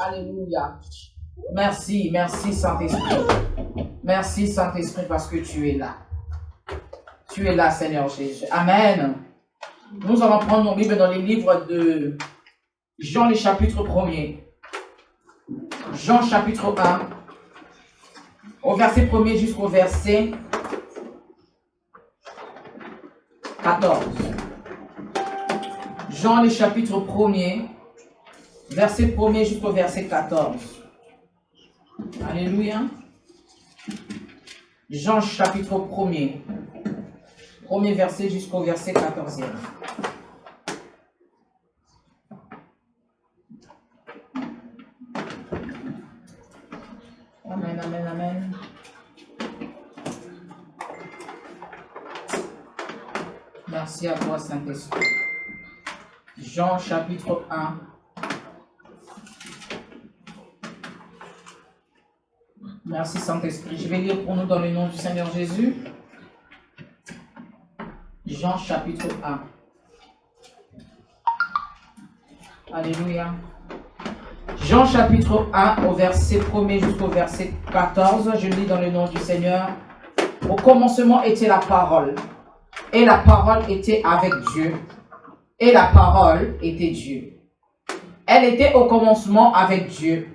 Alléluia. Merci, merci Saint-Esprit. Merci Saint-Esprit parce que tu es là. Tu es là, Seigneur Jésus. Amen. Nous allons prendre nos Bibles dans les livres de Jean, le chapitre 1er. Jean, chapitre 1. Au verset 1er jusqu'au verset 14. Jean, le chapitre 1er. Verset 1er jusqu'au verset 14. Alléluia. Jean chapitre 1er. Premier verset jusqu'au verset 14e. Amen, amen, amen. Merci à toi, Saint-Esprit. Jean chapitre 1. Merci Saint-Esprit. Je vais lire pour nous dans le nom du Seigneur Jésus. Jean chapitre 1. Alléluia. Jean chapitre 1 au verset 1er jusqu'au verset 14. Je lis dans le nom du Seigneur. Au commencement était la parole. Et la parole était avec Dieu. Et la parole était Dieu. Elle était au commencement avec Dieu.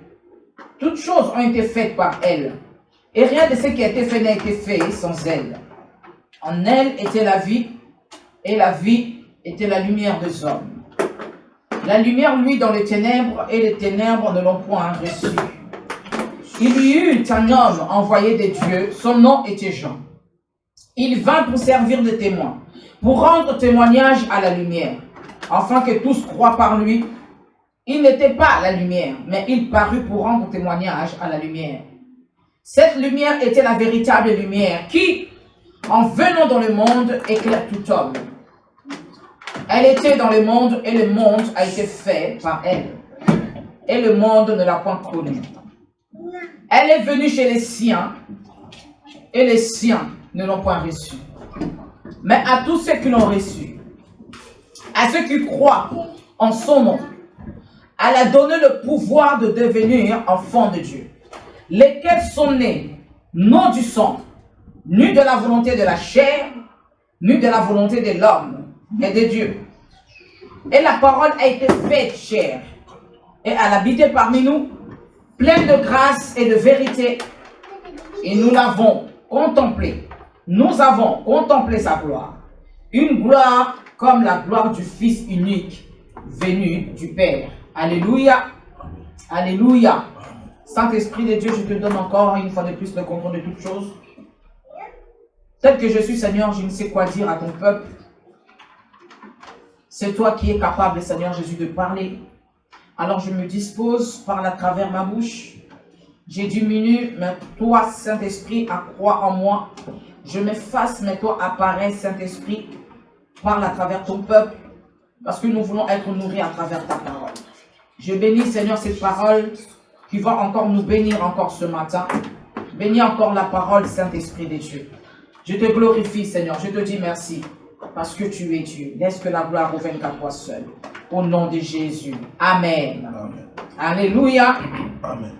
Toutes choses ont été faites par elle, et rien de ce qui a été fait n'a été fait sans elle. En elle était la vie, et la vie était la lumière des hommes. La lumière luit dans les ténèbres, et les ténèbres ne l'ont point reçue. Il y eut un homme envoyé de Dieu, son nom était Jean. Il vint pour servir de témoin, pour rendre témoignage à la lumière, afin que tous croient par lui. Il n'était pas la lumière, mais il parut pour rendre témoignage à la lumière. Cette lumière était la véritable lumière qui, en venant dans le monde, éclaire tout homme. Elle était dans le monde et le monde a été fait par elle. Et le monde ne l'a point connue. Elle est venue chez les siens et les siens ne l'ont point reçue. Mais à tous ceux qui l'ont reçue, à ceux qui croient en son nom, elle a donné le pouvoir de devenir enfants de Dieu, lesquels sont nés, non du sang, ni de la volonté de la chair, ni de la volonté de l'homme, mais de Dieu. Et la parole a été faite chair, et elle a habité parmi nous, pleine de grâce et de vérité, et nous l'avons contemplée. Nous avons contemplé sa gloire, une gloire comme la gloire du Fils unique, venu du Père. Alléluia. Alléluia. Saint-Esprit de Dieu, je te donne encore une fois de plus le contrôle de toutes choses. Tel que je suis, Seigneur, je ne sais quoi dire à ton peuple. C'est toi qui es capable, Seigneur Jésus, de parler. Alors je me dispose, parle à travers ma bouche. J'ai diminué, mais toi, Saint-Esprit, accrois en moi. Je m'efface, mais toi, apparaît, Saint-Esprit. Parle à travers ton peuple, parce que nous voulons être nourris à travers ta parole. Je bénis, Seigneur, cette parole qui va encore nous bénir encore ce matin. Bénis encore la parole, Saint-Esprit de Dieu. Je te glorifie, Seigneur. Je te dis merci parce que tu es Dieu. Laisse que la gloire revienne qu'à toi seul. Au nom de Jésus. Amen. Amen. Alléluia. Amen.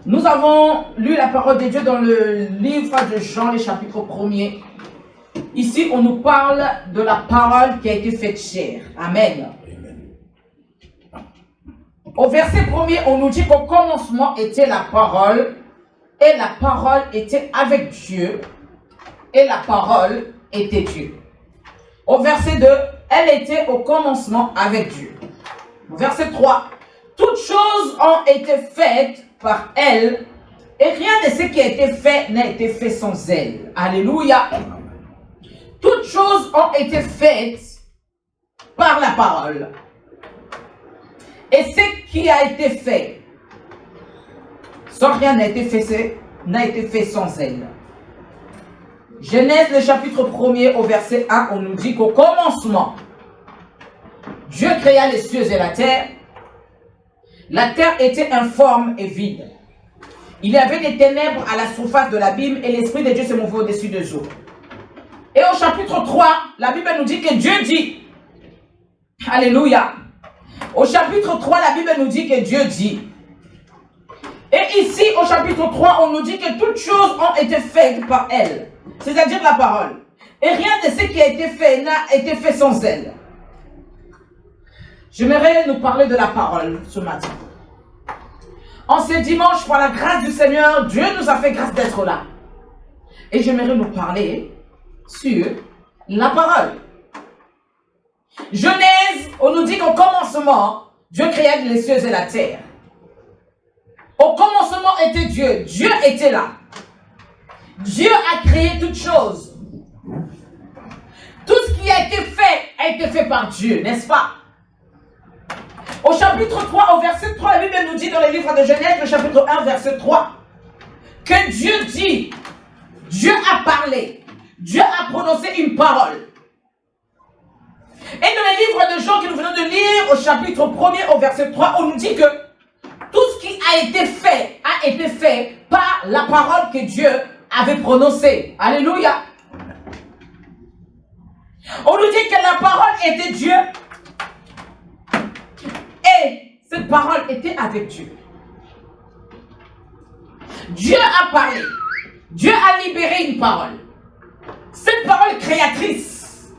Nous avons lu la parole de Dieu dans le livre de Jean, le chapitre 1er. Ici, on nous parle de la parole qui a été faite chair. Amen. Au verset 1er, on nous dit qu'au commencement était la parole, et la parole était avec Dieu, et la parole était Dieu. Au verset 2, elle était au commencement avec Dieu. Au verset 3, toutes choses ont été faites par elle, et rien de ce qui a été fait n'a été fait sans elle. Alléluia. Toutes choses ont été faites par la parole. Et ce qui a été fait, sans rien n'a été fait sans elle. Genèse, le chapitre 1er, au verset 1, on nous dit qu'au commencement, Dieu créa les cieux et la terre. La terre était informe et vide. Il y avait des ténèbres à la surface de l'abîme et l'Esprit de Dieu se mouvait au-dessus des eaux. Et au chapitre 3, la Bible nous dit que Dieu dit, Alléluia, Au chapitre 3, la Bible nous dit que Dieu dit. Et ici, au chapitre 3, on nous dit que toutes choses ont été faites par elle. C'est-à-dire la parole. Et rien de ce qui a été fait n'a été fait sans elle. J'aimerais nous parler de la parole ce matin. En ce dimanche, par la grâce du Seigneur, Dieu nous a fait grâce d'être là. Et j'aimerais nous parler sur la parole. Genèse, on nous dit qu'au commencement, Dieu créa les cieux et la terre. Au commencement était Dieu. Dieu était là. Dieu a créé toutes choses. Tout ce qui a été fait par Dieu, n'est-ce pas? Au chapitre 3, au verset 3, la Bible nous dit dans le livre de Genèse, le chapitre 1, verset 3, que Dieu dit, Dieu a parlé, Dieu a prononcé une parole. Et dans le livre de Jean que nous venons de lire, au chapitre 1er, au verset 3, on nous dit que tout ce qui a été fait par la parole que Dieu avait prononcée. Alléluia. On nous dit que la parole était Dieu. Et cette parole était avec Dieu. Dieu a parlé. Dieu a libéré une parole. Cette parole créatrice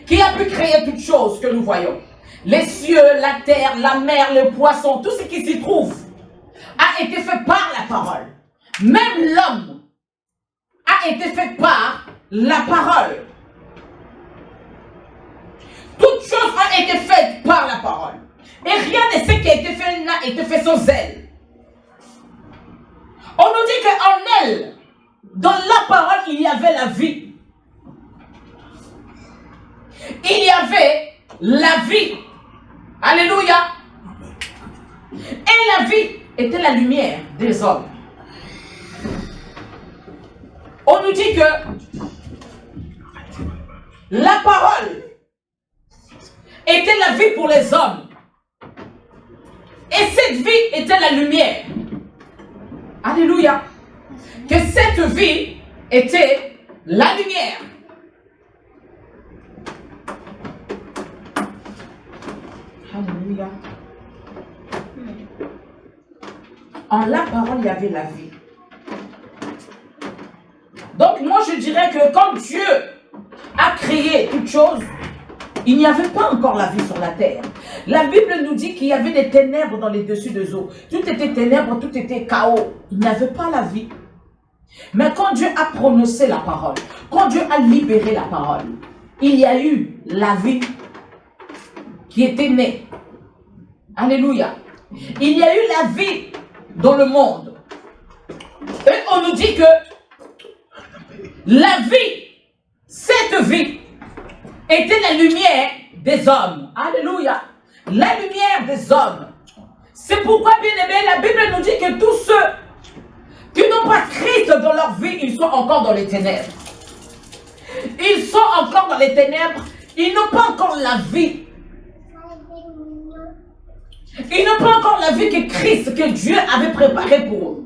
qui a pu créer toutes choses que nous voyons. Les cieux, la terre, la mer, le poisson, tout ce qui s'y trouve a été fait par la parole. Même l'homme a été fait par la parole. Toutes choses ont été faites par la parole. Et rien de ce qui a été fait n'a été fait sans elle. On nous dit qu'en elle, dans la parole, il y avait la vie. Il y avait la vie. Alléluia. Et la vie était la lumière des hommes. On nous dit que la parole était la vie pour les hommes. Et cette vie était la lumière. Alléluia. Que cette vie était la lumière. Alléluia. En la parole, il y avait la vie. Donc moi je dirais que quand Dieu a créé toute chose, il n'y avait pas encore la vie sur la terre. La Bible nous dit qu'il y avait des ténèbres dans les dessus des eaux. Tout était ténèbres, tout était chaos. Il n'y avait pas la vie. Mais quand Dieu a prononcé la parole, quand Dieu a libéré la parole, il y a eu la vie qui était née. Alléluia. Il y a eu la vie dans le monde. Et on nous dit que la vie, cette vie, était la lumière des hommes. Alléluia. La lumière des hommes. C'est pourquoi, bien aimé, la Bible nous dit que tous ceux qui n'ont pas Christ dans leur vie, ils sont encore dans les ténèbres. Ils sont encore dans les ténèbres. Ils n'ont pas encore la vie. Ils n'ont pas encore la vie que Christ, que Dieu avait préparée pour eux.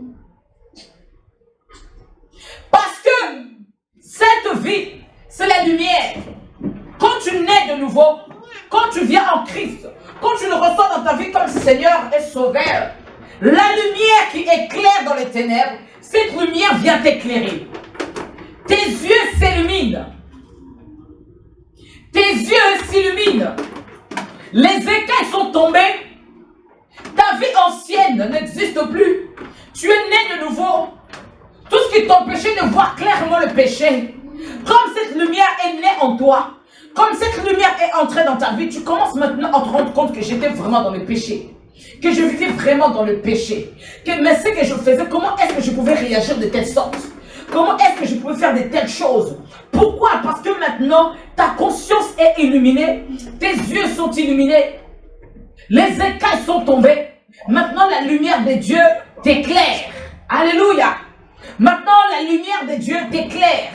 Parce que cette vie, c'est la lumière. Quand tu nais de nouveau, quand tu viens en Christ, quand tu le reçois dans ta vie comme Seigneur et Sauveur, la lumière qui éclaire dans les ténèbres, cette lumière vient t'éclairer. Tes yeux s'illuminent. Tes yeux s'illuminent. Les écailles sont tombées. Ta vie ancienne n'existe plus. Tu es né de nouveau. Tout ce qui t'empêchait de voir clairement le péché, comme cette lumière est née en toi, comme cette lumière est entrée dans ta vie, tu commences maintenant à te rendre compte que j'étais vraiment dans le péché. Que je vivais vraiment dans le péché. Mais ce que je faisais, comment est-ce que je pouvais réagir de telle sorte? Comment est-ce que je pouvais faire de telles choses? Pourquoi? Parce que maintenant, ta conscience est illuminée, tes yeux sont illuminés, les écailles sont tombées. Maintenant, la lumière de Dieu t'éclaire. Alléluia. Maintenant, la lumière de Dieu t'éclaire.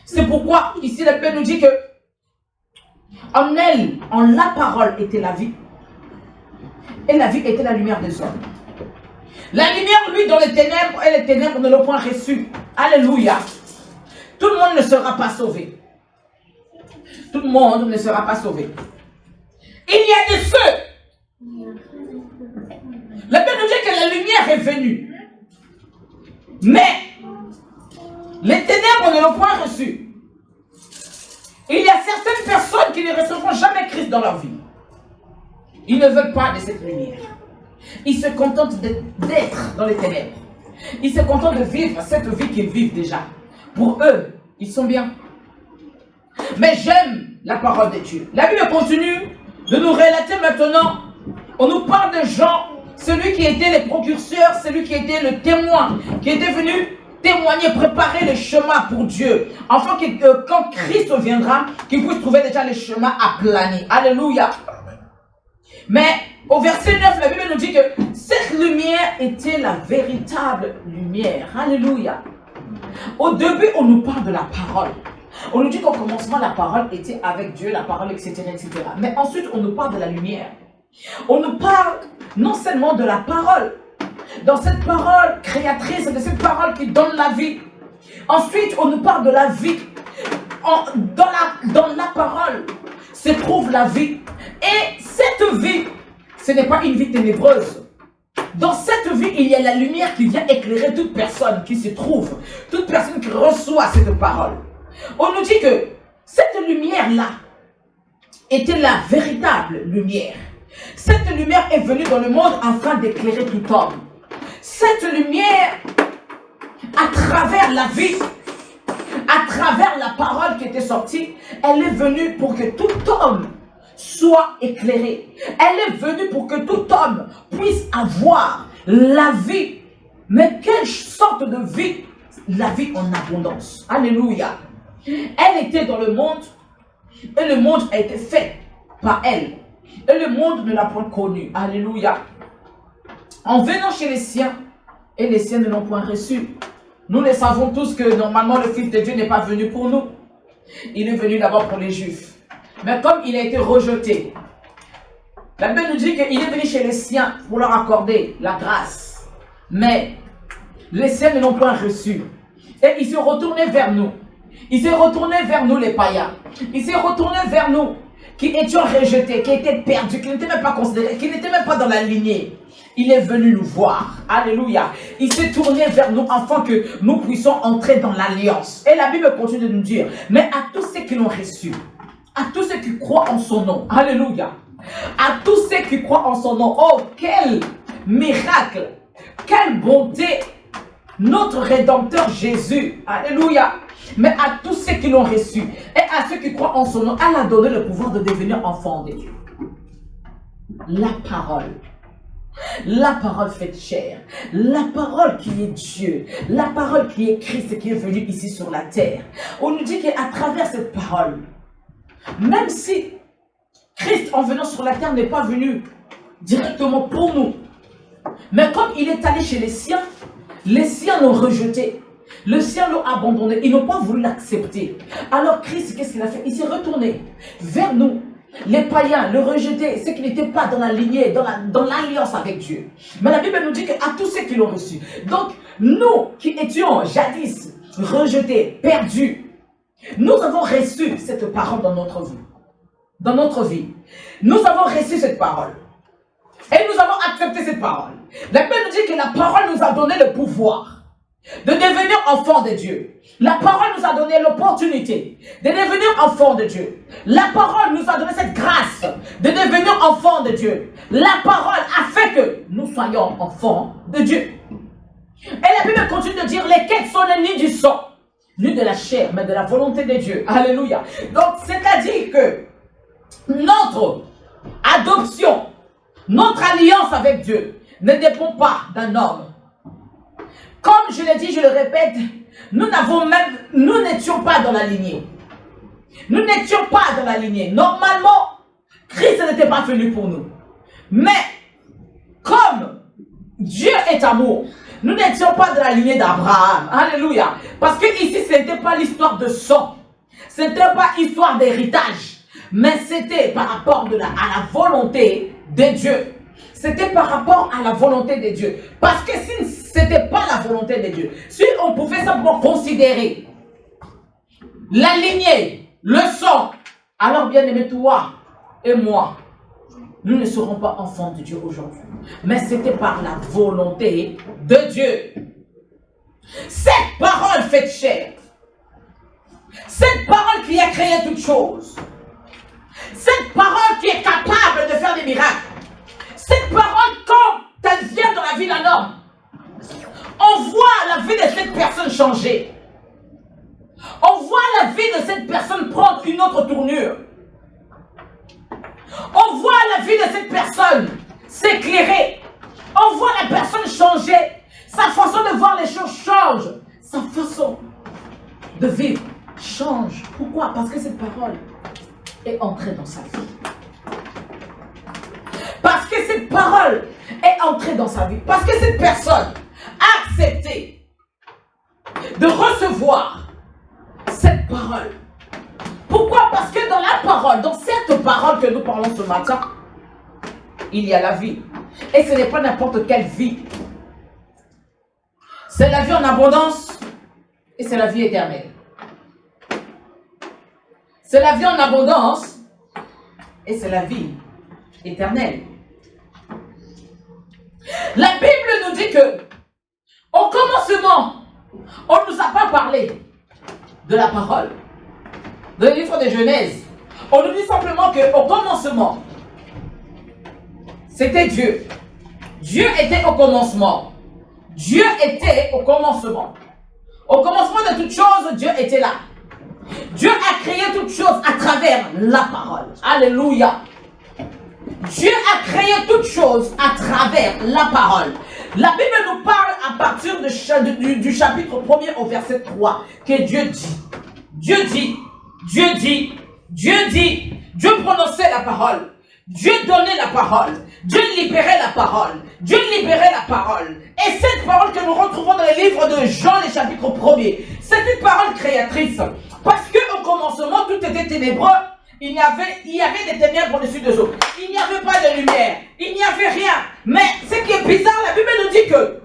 C'est pourquoi, ici, la Bible nous dit que en elle, en la parole était la vie. Et la vie était la lumière des hommes. La lumière, lui, dans les ténèbres, et les ténèbres ne l'ont point reçue. Alléluia. Tout le monde ne sera pas sauvé. Tout le monde ne sera pas sauvé. Il y a de ceux. La Bible nous dit que la lumière est venue. Mais les ténèbres ne l'ont point reçu. Il y a certaines personnes qui ne recevront jamais Christ dans leur vie. Ils ne veulent pas de cette lumière. Ils se contentent d'être dans les ténèbres. Ils se contentent de vivre cette vie qu'ils vivent déjà. Pour eux, ils sont bien. Mais j'aime la parole de Dieu. La Bible continue de nous relater maintenant. On nous parle de Jean, celui qui était le précurseur, celui qui était le témoin, qui était venu témoigner, préparer le chemin pour Dieu. Afin que quand Christ viendra, qu'il puisse trouver déjà le chemin aplani. Alléluia. Mais au verset 9, la Bible nous dit que cette lumière était la véritable lumière. Alléluia. Au début, on nous parle de la parole. On nous dit qu'au commencement, la parole était avec Dieu, la parole, etc., etc. Mais ensuite, on nous parle de la lumière. On nous parle non seulement de la parole, dans cette parole créatrice, de cette parole qui donne la vie. Ensuite, on nous parle de la vie. Dans la parole se trouve la vie. Et cette vie, ce n'est pas une vie ténébreuse. Dans cette vie, il y a la lumière qui vient éclairer toute personne qui se trouve, toute personne qui reçoit cette parole. On nous dit que cette lumière-là était la véritable lumière. Cette lumière est venue dans le monde afin d'éclairer tout homme. Cette lumière, à travers la vie, à travers la parole qui était sortie, elle est venue pour que tout homme soit éclairé. Elle est venue pour que tout homme puisse avoir la vie. Mais quelle sorte de vie? La vie en abondance. Alléluia. Elle était dans le monde et le monde a été fait par elle. Et le monde ne l'a point connue. Alléluia. En venant chez les siens, et les siens ne l'ont point reçu. Nous le savons tous que normalement le Fils de Dieu n'est pas venu pour nous. Il est venu d'abord pour les Juifs. Mais comme il a été rejeté, la Bible nous dit qu'il est venu chez les siens pour leur accorder la grâce. Mais les siens ne l'ont point reçu. Et il s'est retourné vers nous. Il s'est retourné vers nous les païens. Il s'est retourné vers nous qui étions rejetés, qui étaient perdus, qui n'étaient même pas considérés, qui n'étaient même pas dans la lignée. Il est venu nous voir. Alléluia. Il s'est tourné vers nous afin que nous puissions entrer dans l'alliance. Et la Bible continue de nous dire, mais à tous ceux qui l'ont reçu, à tous ceux qui croient en son nom, alléluia, à tous ceux qui croient en son nom, oh quel miracle, quelle bonté, notre Rédempteur Jésus, alléluia. Mais à tous ceux qui l'ont reçu et à ceux qui croient en son nom, elle a donné le pouvoir de devenir enfant de Dieu. La parole faite chair, la parole qui est Dieu, la parole qui est Christ qui est venu ici sur la terre. On nous dit qu'à travers cette parole, même si Christ en venant sur la terre n'est pas venu directement pour nous, mais comme il est allé chez les siens l'ont rejeté. Le ciel l'a abandonné, ils n'ont pas voulu l'accepter. Alors Christ, qu'est-ce qu'il a fait? Il s'est retourné vers nous, les païens, le rejeté, ceux qui n'étaient pas dans la lignée, dans l'alliance avec Dieu. Mais la Bible nous dit qu'à tous ceux qui l'ont reçu. Donc, nous qui étions jadis rejetés, perdus, nous avons reçu cette parole dans notre vie. Dans notre vie. Nous avons reçu cette parole. Et nous avons accepté cette parole. La Bible nous dit que la parole nous a donné le pouvoir de devenir enfants de Dieu. La parole nous a donné l'opportunité de devenir enfants de Dieu. La parole nous a donné cette grâce de devenir enfants de Dieu. La parole a fait que nous soyons enfants de Dieu. Et la Bible continue de dire, lesquels sont ni du sang, ni de la chair, mais de la volonté de Dieu. Alléluia. Donc, c'est-à-dire que notre adoption, notre alliance avec Dieu ne dépend pas d'un homme. Comme je l'ai dit, je le répète, nous n'étions pas dans la lignée. Nous n'étions pas dans la lignée. Normalement, Christ n'était pas venu pour nous. Mais, comme Dieu est amour, nous n'étions pas dans la lignée d'Abraham. Alléluia. Parce que ici, ce n'était pas l'histoire de sang. Ce n'était pas l'histoire d'héritage. Mais c'était par rapport à la volonté de Dieu. C'était par rapport à la volonté de Dieu. Parce que si ce n'était pas la volonté de Dieu, si on pouvait simplement considérer la lignée, le sang, alors bien aimé, toi et moi, nous ne serons pas enfants de Dieu aujourd'hui. Mais c'était par la volonté de Dieu. Cette parole faite chair. Cette parole qui a créé toutes choses. Cette parole qui est capable de faire des miracles. Cette parole, quand elle vient dans la vie d'un homme, on voit la vie de cette personne changer. On voit la vie de cette personne prendre une autre tournure. On voit la vie de cette personne s'éclairer. On voit la personne changer. Sa façon de voir les choses change. Sa façon de vivre change. Pourquoi? Parce que cette parole est entrée dans sa vie. Parce que cette parole est entrée dans sa vie. Parce que cette personne a accepté de recevoir cette parole. Pourquoi? Parce que dans la parole, dans cette parole que nous parlons ce matin, il y a la vie. Et ce n'est pas n'importe quelle vie. C'est la vie en abondance et c'est la vie éternelle. C'est la vie en abondance et c'est la vie éternelle. La Bible nous dit que au commencement, on ne nous a pas parlé de la parole. Dans le livre de Genèse, on nous dit simplement qu'au commencement, c'était Dieu. Dieu était au commencement. Dieu était au commencement. Au commencement de toutes choses, Dieu était là. Dieu a créé toutes choses à travers la parole. Alléluia. Dieu a créé toutes choses à travers la parole. La Bible nous parle à partir du chapitre 1er au verset 3 que Dieu dit. Dieu dit. Dieu dit. Dieu dit. Dieu prononçait la parole. Dieu donnait la parole. Dieu libérait la parole. Dieu libérait la parole. Et cette parole que nous retrouvons dans le livre de Jean, le chapitre 1er, c'est une parole créatrice. Parce qu'au commencement, tout était ténébreux. Il y avait des ténèbres au-dessus des eaux. Il n'y avait pas de lumière. Il n'y avait rien. Mais ce qui est bizarre, la Bible nous dit que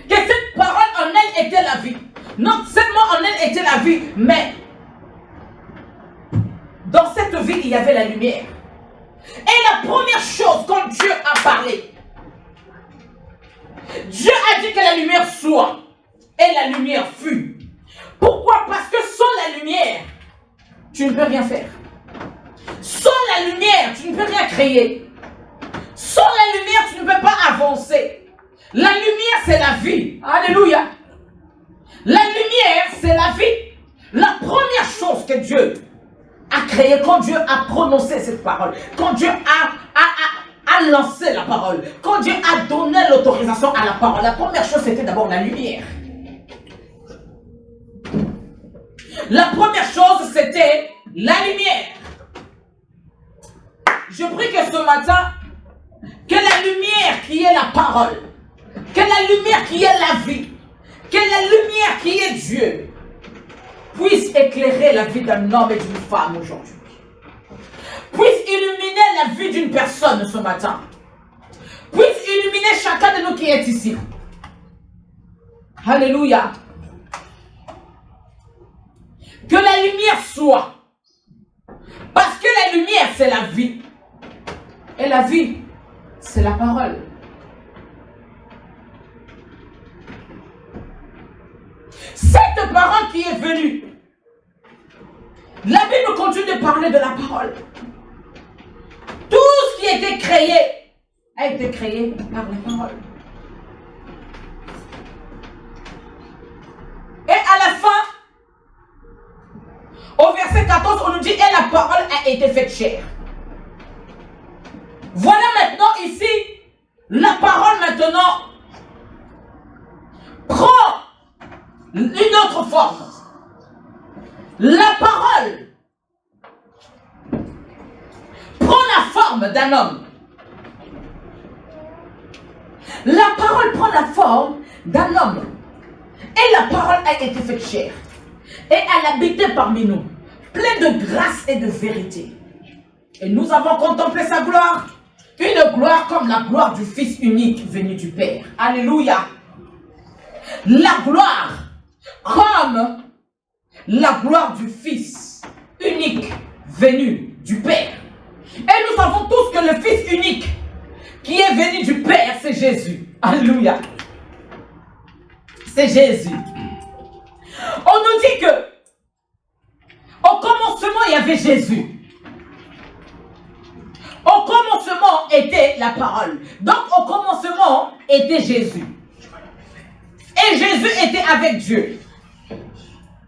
cette parole en elle était la vie. Non seulement en elle était la vie, mais dans cette vie, il y avait la lumière. Et la première chose, quand Dieu a parlé, Dieu a dit que la lumière soit. Et la lumière fut. Pourquoi? Parce que sans la lumière, tu ne peux rien faire. Sans la lumière, tu ne peux rien créer. Sans la lumière, tu ne peux pas avancer. La lumière, c'est la vie. Alléluia. La lumière, c'est la vie. La première chose que Dieu a créée, quand Dieu a prononcé cette parole, quand Dieu a lancé la parole, quand Dieu a donné l'autorisation à la parole, la première chose, c'était d'abord la lumière. La première chose, c'était la lumière. Je prie que ce matin, que la lumière qui est la parole, que la lumière qui est la vie, que la lumière qui est Dieu, puisse éclairer la vie d'un homme et d'une femme aujourd'hui. Puisse illuminer la vie d'une personne ce matin. Puisse illuminer chacun de nous qui est ici. Alléluia. Que la lumière soit. Parce que la lumière, c'est la vie. Et la vie, c'est la parole. Cette parole qui est venue, la Bible continue de parler de la parole. Tout ce qui a été créé par la parole. Et à la fin, au verset 14, on nous dit, et la parole a été faite chair. Voilà maintenant ici, la parole maintenant prend une autre forme. La parole prend la forme d'un homme. La parole prend la forme d'un homme. Et la parole a été faite chair. Et elle habitait parmi nous, pleine de grâce et de vérité. Et nous avons contemplé sa gloire, une gloire comme la gloire du Fils unique venu du Père. Alléluia. La gloire comme la gloire du Fils unique venu du Père. Et nous savons tous que le Alléluia. C'est Jésus. On nous dit que au commencement, il y avait Jésus. Au commencement était la parole. Donc au commencement était Jésus. Et Jésus était avec Dieu.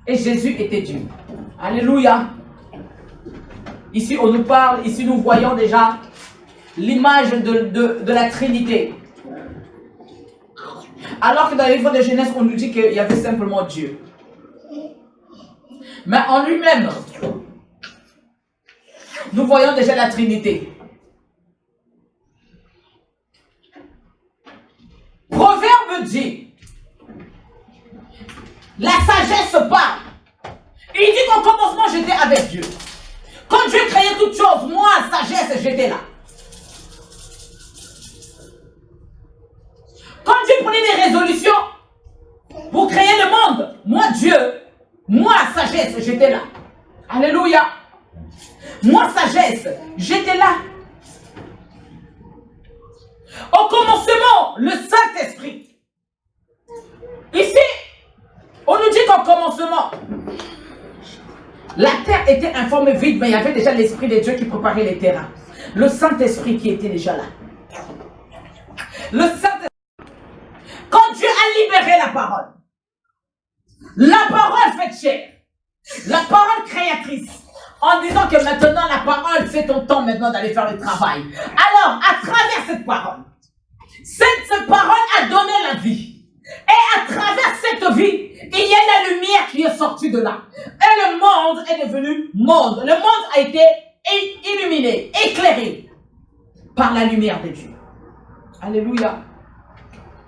Et Jésus était Dieu. Alléluia. Ici on nous parle, ici nous voyons déjà l'image de la Trinité. Alors que dans les livres de Genèse, on nous dit qu'il y avait simplement Dieu. Mais en lui-même, nous voyons déjà la Trinité. Proverbe dit, la sagesse parle. Il dit qu'au commencement, j'étais avec Dieu. Quand Dieu créait toutes choses, moi, sagesse, j'étais là. Quand Dieu prenait des résolutions pour créer le monde, moi, Dieu, moi, sagesse, j'étais là. Alléluia. Moi, sagesse, j'étais là. Au commencement, le Saint-Esprit. Ici, on nous dit qu'au commencement, la terre était informe vide, mais il y avait déjà l'Esprit de Dieu qui préparait les terrains. Le Saint-Esprit qui était déjà là. Le Saint-Esprit. Quand Dieu a libéré la parole fait chair. La parole créatrice. En disant que maintenant la parole, c'est ton temps maintenant d'aller faire le travail. Alors, à travers cette parole a donné la vie. Et à travers cette vie, il y a la lumière qui est sortie de là. Et le monde est devenu monde. Le monde a été illuminé, éclairé par la lumière de Dieu. Alléluia.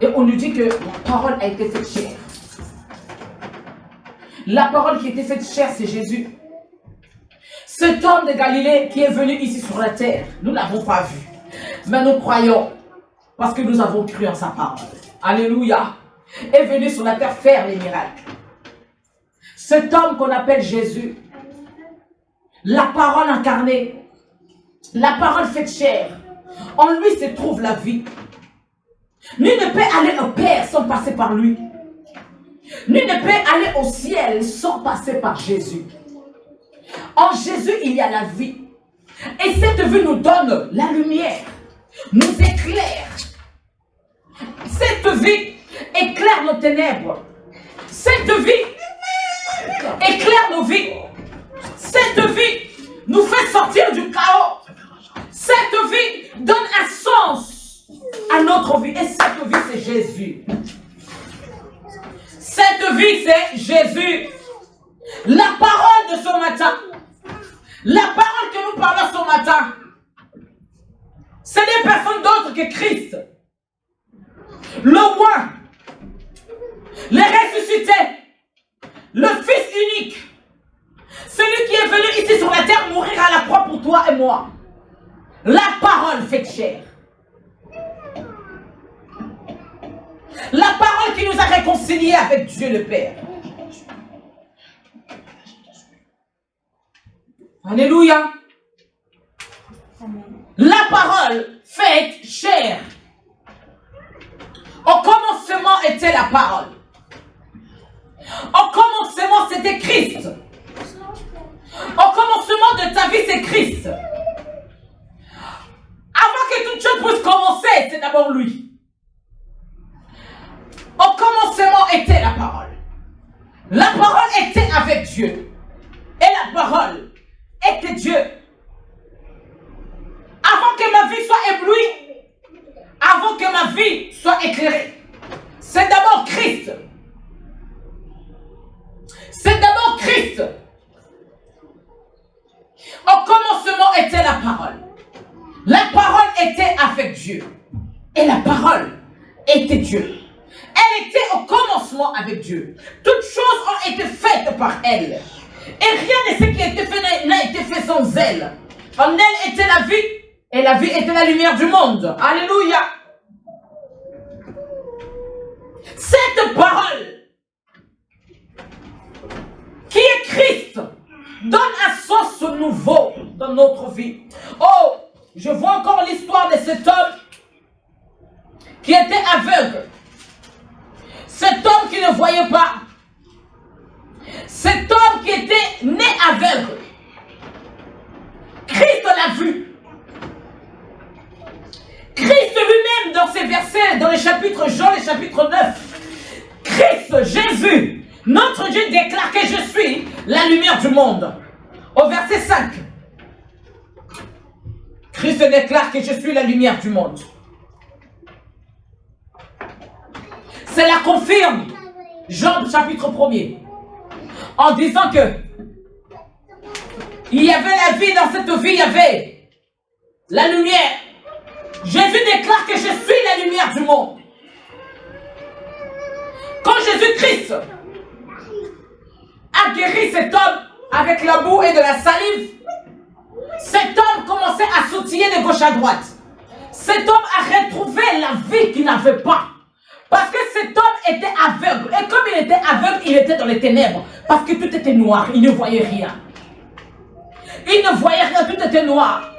Et on nous dit que la parole a été faite chair. La parole qui a été faite chair, c'est Jésus. Cet homme de Galilée qui est venu ici sur la terre, nous ne l'avons pas vu. Mais nous croyons, parce que nous avons cru en sa parole. Alléluia. Est venu sur la terre faire les miracles. Cet homme qu'on appelle Jésus, la parole incarnée, la parole faite chair, en lui se trouve la vie. Nul ne peut aller au Père sans passer par lui. Nul ne peut aller au ciel sans passer par Jésus. En Jésus, il y a la vie. Et cette vie nous donne la lumière, nous éclaire. Cette vie éclaire nos ténèbres. Cette vie éclaire nos vies. Cette vie nous fait sortir du chaos. Cette vie donne un sens à notre vie. Et cette vie, c'est Jésus. Cette vie, c'est Jésus. La parole de ce matin, la parole que nous parlons ce matin, ce n'est personne d'autre que Christ. Le roi, le ressuscité, le Fils unique, celui qui est venu ici sur la terre mourir à la croix pour toi et moi. La parole faite chair. La parole qui nous a réconciliés avec Dieu le Père. Alléluia. La parole faite chair. Au commencement était la parole. Au commencement c'était Christ. Au commencement de ta vie c'est Christ. Avant que toute chose puisse commencer, c'est d'abord lui. Au commencement était la parole. La parole était avec Dieu. Et la parole était Dieu. Avant que ma vie soit éblouie, avant que ma vie soit éclairée, c'est d'abord Christ. C'est d'abord Christ. Au commencement était la parole. La parole était avec Dieu. Et la parole était Dieu. Elle était au commencement avec Dieu. Toutes choses ont été faites par elle. Et rien de ce qui a été fait n'a été fait sans elle. En elle était la vie. Et la vie était la lumière du monde. Alléluia. Cette parole qui est Christ donne un sens nouveau dans notre vie. Oh, je vois encore l'histoire de cet homme qui était aveugle, cet homme qui ne voyait pas, cet homme qui était né aveugle, Christ l'a vu. Christ lui-même, dans ces versets, dans le chapitre Jean, le chapitre 9, Christ, Jésus, notre Dieu déclare que je suis la lumière du monde. Au verset 5, Christ déclare que je suis la lumière du monde. Cela confirme Jean chapitre 1er en disant que il y avait la vie, dans cette vie il y avait la lumière. Jésus déclare que je suis la lumière du monde. Quand Jésus-Christ a guéri cet homme avec la boue et de la salive, cet homme commençait à sautiller de gauche à droite. Cet homme a retrouvé la vie qu'il n'avait pas. Parce que cet homme était aveugle. Et comme il était aveugle, il était dans les ténèbres. Parce que tout était noir. Il ne voyait rien. Il ne voyait rien. Tout était noir.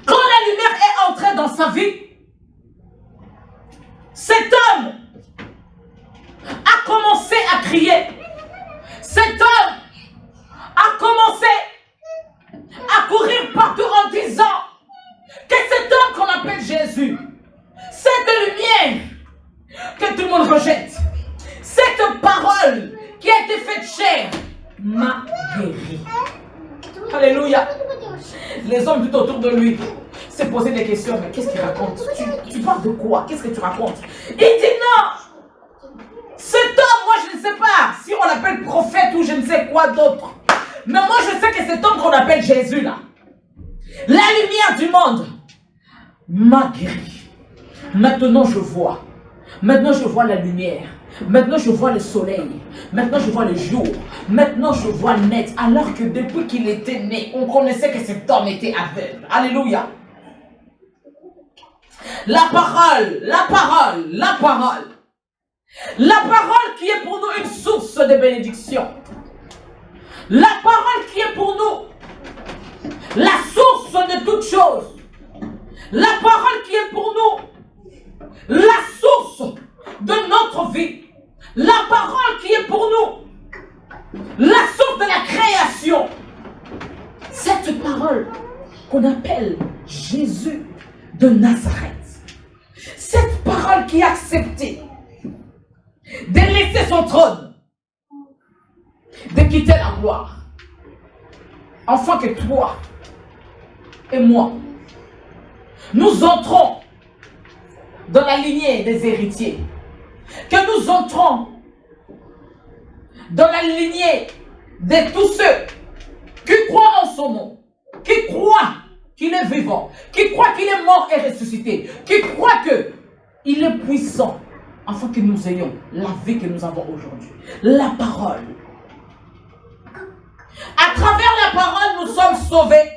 Quand la lumière est entrée dans sa vie, cet homme a commencé à crier. Cet homme a commencé à courir partout en disant que cet homme qu'on appelle Jésus, cette lumière que tout le monde rejette, cette parole qui a été faite chair, m'a guéri. Alléluia. Les hommes tout autour de lui se posaient des questions. Mais qu'est-ce qu'il raconte? Tu parles de quoi? Qu'est-ce que tu racontes? Il dit non. Cet homme, moi je ne sais pas si on l'appelle prophète ou je ne sais quoi d'autre. Mais moi je sais que cet homme qu'on appelle Jésus là, la lumière du monde, m'a guéri. Maintenant je vois. Maintenant je vois la lumière. Maintenant je vois le soleil. Maintenant je vois le jour. Maintenant je vois net. Alors que depuis qu'il était né, on connaissait que cet homme était aveugle. Alléluia. La parole, la parole, la parole. La parole qui est pour nous une source de bénédiction. La parole qui est pour nous la source de toutes choses. La parole qui est pour nous la source de notre vie. La parole qui est pour nous la source de la création. Cette parole qu'on appelle Jésus de Nazareth. Cette parole qui a accepté de laisser son trône, de quitter la gloire, afin que toi et moi, nous entrons dans la lignée des héritiers, que nous entrons dans la lignée de tous ceux qui croient en son nom, qui croient qu'il est vivant, qui croient qu'il est mort et ressuscité, qui croient qu'il est puissant, afin que nous ayons la vie que nous avons aujourd'hui. La parole. À travers la parole, nous sommes sauvés.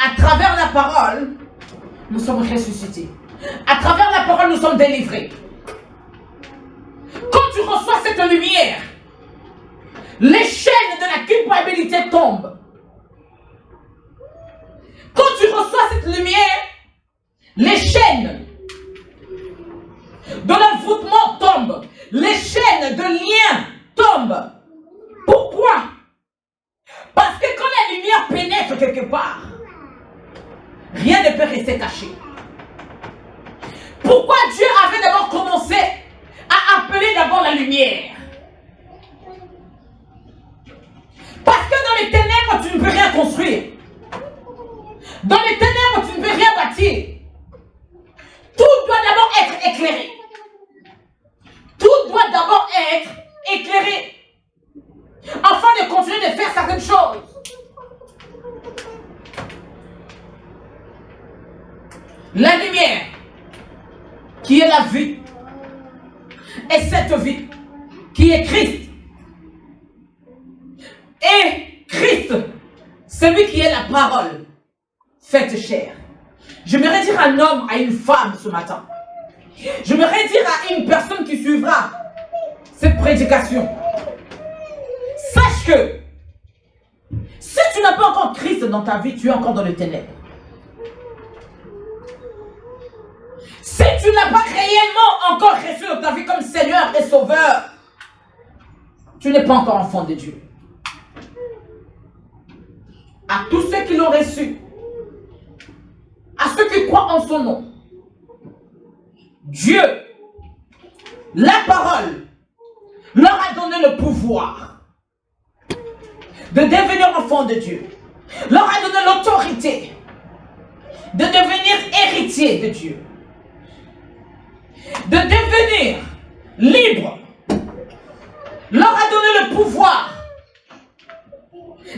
À travers la parole, nous sommes ressuscités. À travers la parole, nous sommes délivrés. Quand tu reçois cette lumière, les chaînes de la culpabilité tombent. Quand tu reçois cette lumière, les chaînes de l'envoûtement tombent. Les chaînes de lien tombent. Pourquoi? Parce que quand la lumière pénètre quelque part, rien ne peut rester caché. Pourquoi Dieu avait d'abord commencé à appeler d'abord la lumière? Parce que dans les ténèbres, tu ne peux rien construire. Dans les ténèbres, tu ne peux rien bâtir. Tout doit d'abord être éclairé. Tout doit d'abord être éclairé. Afin de continuer de faire certaines choses. La lumière, qui est la vie, et cette vie, qui est Christ. Et Christ, celui qui est la parole, faite chair. J'aimerais dire à un homme, à une femme ce matin. J'aimerais dire à une personne qui suivra cette prédication. Sache que si tu n'as pas encore Christ dans ta vie, tu es encore dans les ténèbres. Si tu tu n'as pas réellement encore reçu dans ta vie comme Seigneur et Sauveur, tu n'es pas encore enfant de Dieu. À tous ceux qui l'ont reçu, à ceux qui croient en son nom, Dieu, la parole, leur a donné le pouvoir de devenir enfants de Dieu. Leur a donné l'autorité de devenir héritier de Dieu. De devenir libre. Leur a donné le pouvoir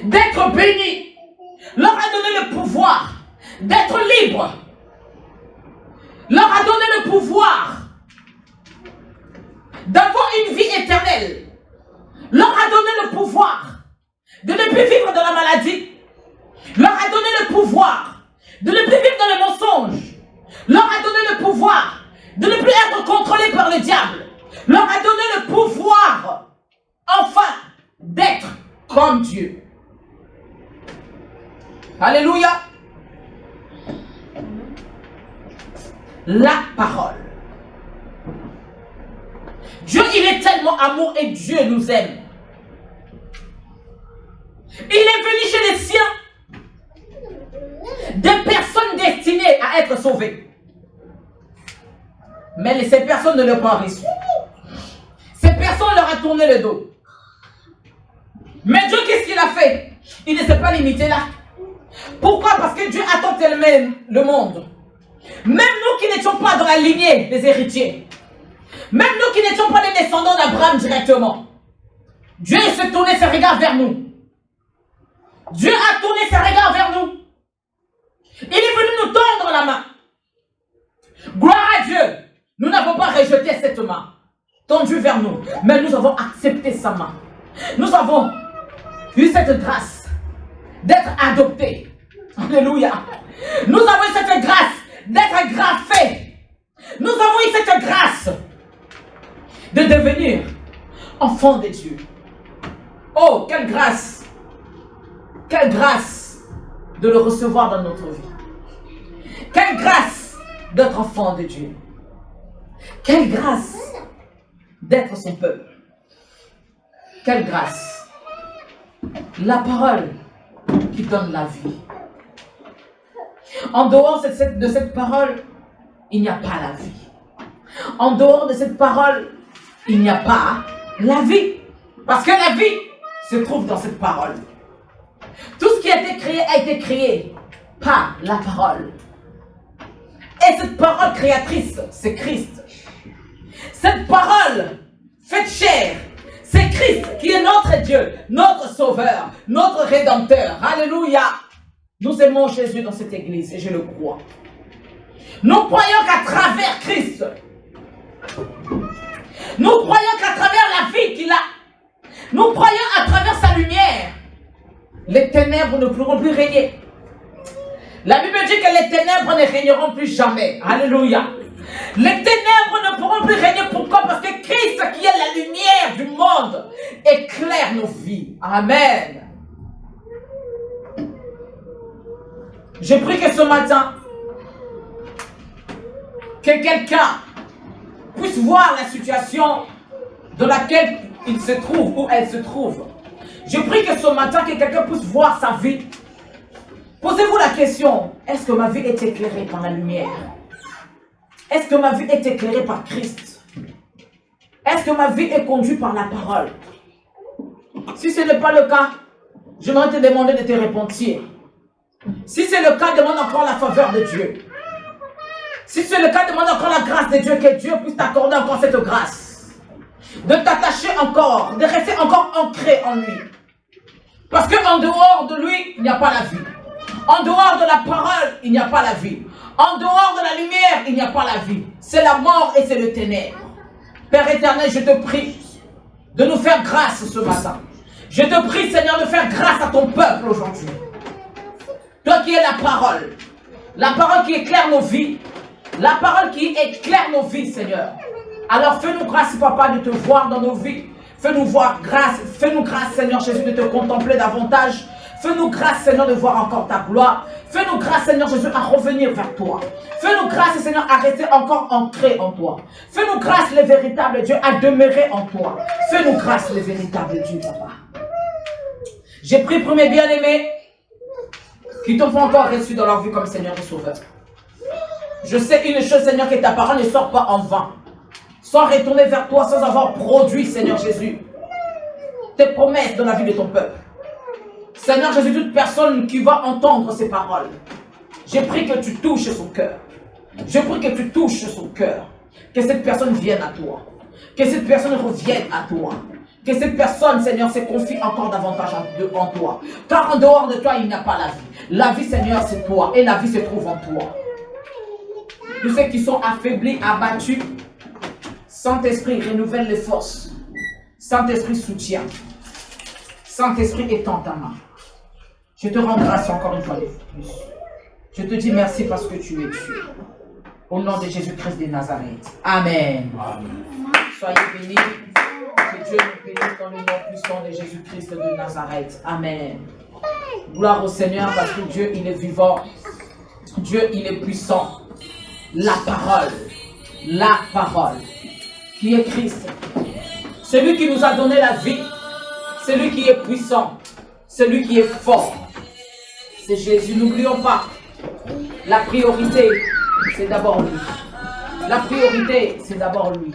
d'être béni. Leur a donné le pouvoir d'être libre. Leur a donné le pouvoir d'avoir une vie éternelle. Leur a donné le pouvoir de ne plus vivre dans la maladie. Leur a donné le pouvoir de ne plus vivre dans le mensonge. Leur a donné le pouvoir de ne plus être contrôlé par le diable. Leur a donné le pouvoir, enfin, d'être comme Dieu. Alléluia. La parole. Dieu, il est tellement amour et Dieu nous aime. Il est venu chez les siens, des personnes destinées à être sauvées. Mais ces personnes ne l'ont pas reçu. Ces personnes leur ont tourné le dos. Mais Dieu, qu'est-ce qu'il a fait? Il ne s'est pas limité là. Pourquoi? Parce que Dieu a tant aimé le monde. Même nous qui n'étions pas dans la lignée des héritiers. Même nous qui n'étions pas les descendants d'Abraham directement. Dieu s'est tourné ses regards vers nous. Dieu a tourné ses regards vers nous. Il est venu nous tendre la main. Gloire à Dieu. Nous n'avons pas rejeté cette main tendue vers nous, mais nous avons accepté sa main. Nous avons eu cette grâce d'être adoptés. Alléluia. Nous avons eu cette grâce d'être greffés. Nous avons eu cette grâce de devenir enfants de Dieu. Oh, quelle grâce! Quelle grâce de le recevoir dans notre vie. Quelle grâce d'être enfant de Dieu. Quelle grâce d'être son peuple. Quelle grâce. La parole qui donne la vie. En dehors de cette parole, il n'y a pas la vie. En dehors de cette parole, il n'y a pas la vie. Parce que la vie se trouve dans cette parole. Tout ce qui a été créé par la parole. Et cette parole créatrice, c'est Christ. Cette parole faite chair, c'est Christ qui est notre Dieu, notre Sauveur, notre Rédempteur. Alléluia. Nous aimons Jésus dans cette église et je le crois. Nous croyons qu'à travers Christ, nous croyons qu'à travers la vie qu'il a, nous croyons à travers sa lumière, les ténèbres ne pourront plus régner. La Bible dit que les ténèbres ne régneront plus jamais. Alléluia. Les ténèbres ne pourront plus régner. Pourquoi? Parce que Christ, qui est la lumière du monde, éclaire nos vies. Amen. Je prie que ce matin, que quelqu'un puisse voir la situation dans laquelle il se trouve ou elle se trouve. Je prie que ce matin, que quelqu'un puisse voir sa vie. Posez-vous la question, est-ce que ma vie est éclairée par la lumière? Est-ce que ma vie est éclairée par Christ? Est-ce que ma vie est conduite par la parole? Si ce n'est pas le cas, je vais te demander de te repentir. Si c'est le cas, demande encore la faveur de Dieu. Si c'est le cas, demande encore la grâce de Dieu, que Dieu puisse t'accorder encore cette grâce. De t'attacher encore, de rester encore ancré en lui. Parce qu'en dehors de lui, il n'y a pas la vie. En dehors de la parole, il n'y a pas la vie. En dehors de la lumière, il n'y a pas la vie. C'est la mort et c'est le ténèbre. Père éternel, je te prie de nous faire grâce ce matin. Je te prie, Seigneur, de faire grâce à ton peuple aujourd'hui. Toi qui es la parole qui éclaire nos vies, la parole qui éclaire nos vies, Seigneur. Alors fais-nous grâce, Papa, de te voir dans nos vies. Fais-nous grâce, Seigneur Jésus, de te contempler davantage. Fais-nous grâce, Seigneur, de voir encore ta gloire. Fais-nous grâce, Seigneur Jésus, à revenir vers toi. Fais-nous grâce, Seigneur, à rester encore ancrés en toi. Fais-nous grâce, les véritables Dieu, à demeurer en toi. Fais-nous grâce, les véritables Dieu, papa. J'ai prié pour mes bien-aimés qui t'ont pas encore reçu dans leur vie comme Seigneur et Sauveur. Je sais une chose, Seigneur, que ta parole ne sort pas en vain. Sans retourner vers toi, sans avoir produit, Seigneur Jésus, tes promesses dans la vie de ton peuple. Seigneur Jésus, toute personne qui va entendre ces paroles, je prie que tu touches son cœur. Je prie que tu touches son cœur. Que cette personne vienne à toi. Que cette personne revienne à toi. Que cette personne, Seigneur, se confie encore davantage en toi. Car en dehors de toi, il n'y a pas la vie. La vie, Seigneur, c'est toi. Et la vie se trouve en toi. Tous ceux qui sont affaiblis, abattus, Saint-Esprit, renouvelle les forces. Saint-Esprit, soutient. Saint-Esprit, étend ta main. Je te rends grâce encore une fois de plus. Je te dis merci parce que tu es Dieu. Au nom de Jésus-Christ de Nazareth. Amen. Amen. Soyez bénis. Que Dieu nous bénisse dans le nom puissant de Jésus-Christ de Nazareth. Amen. Gloire au Seigneur parce que Dieu, il est vivant. Dieu, il est puissant. La parole, qui est Christ. Celui qui nous a donné la vie. Celui qui est puissant. Celui qui est fort. C'est Jésus. N'oublions pas. La priorité, c'est d'abord lui. La priorité, c'est d'abord lui.